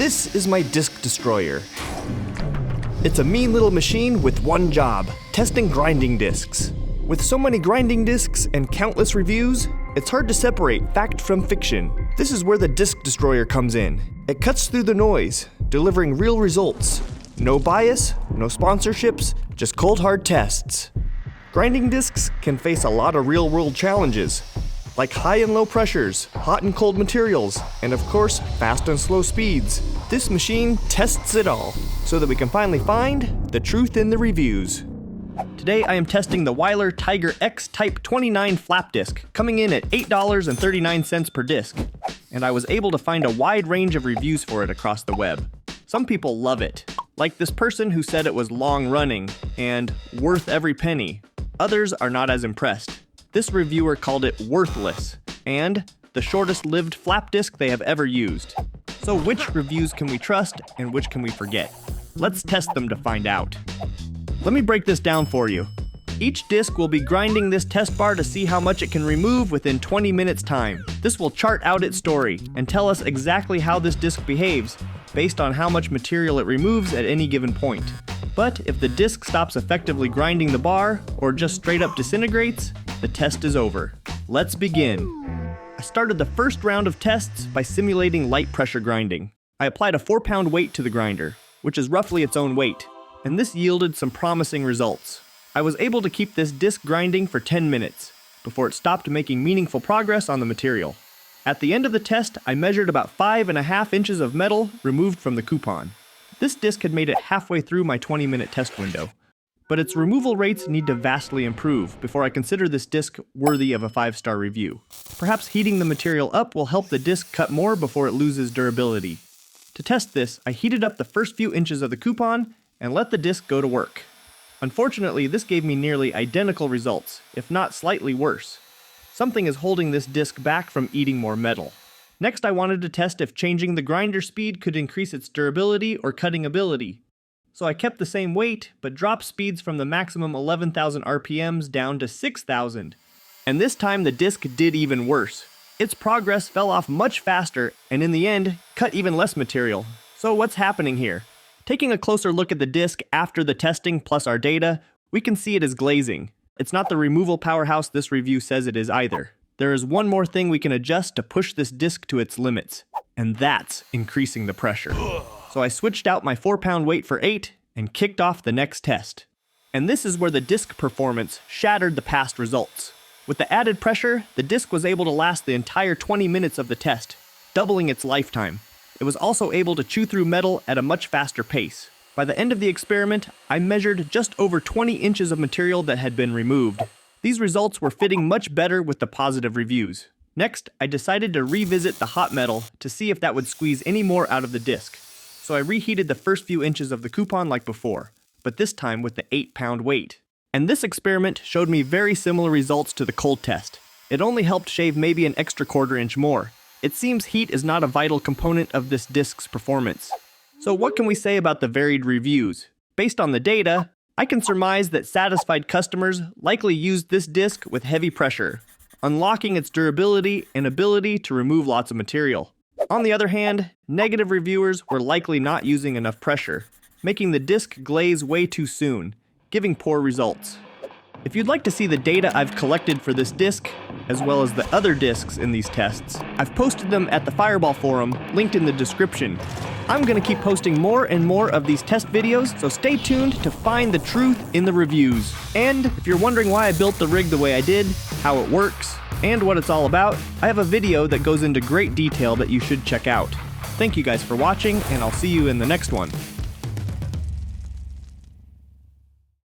This is my disc destroyer. It's a mean little machine with one job, testing grinding discs. With so many grinding discs and countless reviews, it's hard to separate fact from fiction. This is where the disc destroyer comes in. It cuts through the noise, delivering real results. No bias, no sponsorships, just cold hard tests. Grinding discs can face a lot of real-world challenges, like high and low pressures, hot and cold materials, and of course, fast and slow speeds. This machine tests it all, so that we can finally find the truth in the reviews. Today I am testing the Weiler Tiger X Type 29 flap disc, coming in at $8.39 per disc, and I was able to find a wide range of reviews for it across the web. Some people love it, like this person who said it was long running and worth every penny. Others are not as impressed. This reviewer called it worthless and the shortest lived flap disc they have ever used. So which reviews can we trust and which can we forget? Let's test them to find out. Let me break this down for you. Each disc will be grinding this test bar to see how much it can remove within 20 minutes time. This will chart out its story and tell us exactly how this disc behaves based on how much material it removes at any given point. But if the disc stops effectively grinding the bar or just straight up disintegrates, the test is over. Let's begin. I started the first round of tests by simulating light pressure grinding. I applied a 4-pound weight to the grinder, which is roughly its own weight, and this yielded some promising results. I was able to keep this disc grinding for 10 minutes before it stopped making meaningful progress on the material. At the end of the test, I measured about 5.5 inches of metal removed from the coupon. This disc had made it halfway through my 20-minute test window, but its removal rates need to vastly improve before I consider this disc worthy of a 5-star review. Perhaps heating the material up will help the disc cut more before it loses durability. To test this, I heated up the first few inches of the coupon and let the disc go to work. Unfortunately, this gave me nearly identical results, if not slightly worse. Something is holding this disc back from eating more metal. Next, I wanted to test if changing the grinder speed could increase its durability or cutting ability. So I kept the same weight, but dropped speeds from the maximum 11,000 RPMs down to 6,000. And this time the disc did even worse. Its progress fell off much faster, and in the end, cut even less material. So what's happening here? Taking a closer look at the disc after the testing plus our data, we can see it is glazing. It's not the removal powerhouse this review says it is either. There is one more thing we can adjust to push this disc to its limits, and that's increasing the pressure. So I switched out my 4-pound weight for 8 and kicked off the next test. And this is where the disc performance shattered the past results. With the added pressure, the disc was able to last the entire 20 minutes of the test, doubling its lifetime. It was also able to chew through metal at a much faster pace. By the end of the experiment, I measured just over 20 inches of material that had been removed. These results were fitting much better with the positive reviews. Next, I decided to revisit the hot metal to see if that would squeeze any more out of the disc. So I reheated the first few inches of the coupon like before, but this time with the 8-pound weight. And this experiment showed me very similar results to the cold test. It only helped shave maybe an extra 1/4 inch more. It seems heat is not a vital component of this disc's performance. So what can we say about the varied reviews? Based on the data, I can surmise that satisfied customers likely used this disc with heavy pressure, unlocking its durability and ability to remove lots of material. On the other hand, negative reviewers were likely not using enough pressure, making the disc glaze way too soon, giving poor results. If you'd like to see the data I've collected for this disc, as well as the other discs in these tests, I've posted them at the Fireball forum, linked in the description. I'm going to keep posting more and more of these test videos, so stay tuned to find the truth in the reviews. And if you're wondering why I built the rig the way I did, how it works, and what it's all about, I have a video that goes into great detail that you should check out. Thank you guys for watching, and I'll see you in the next one.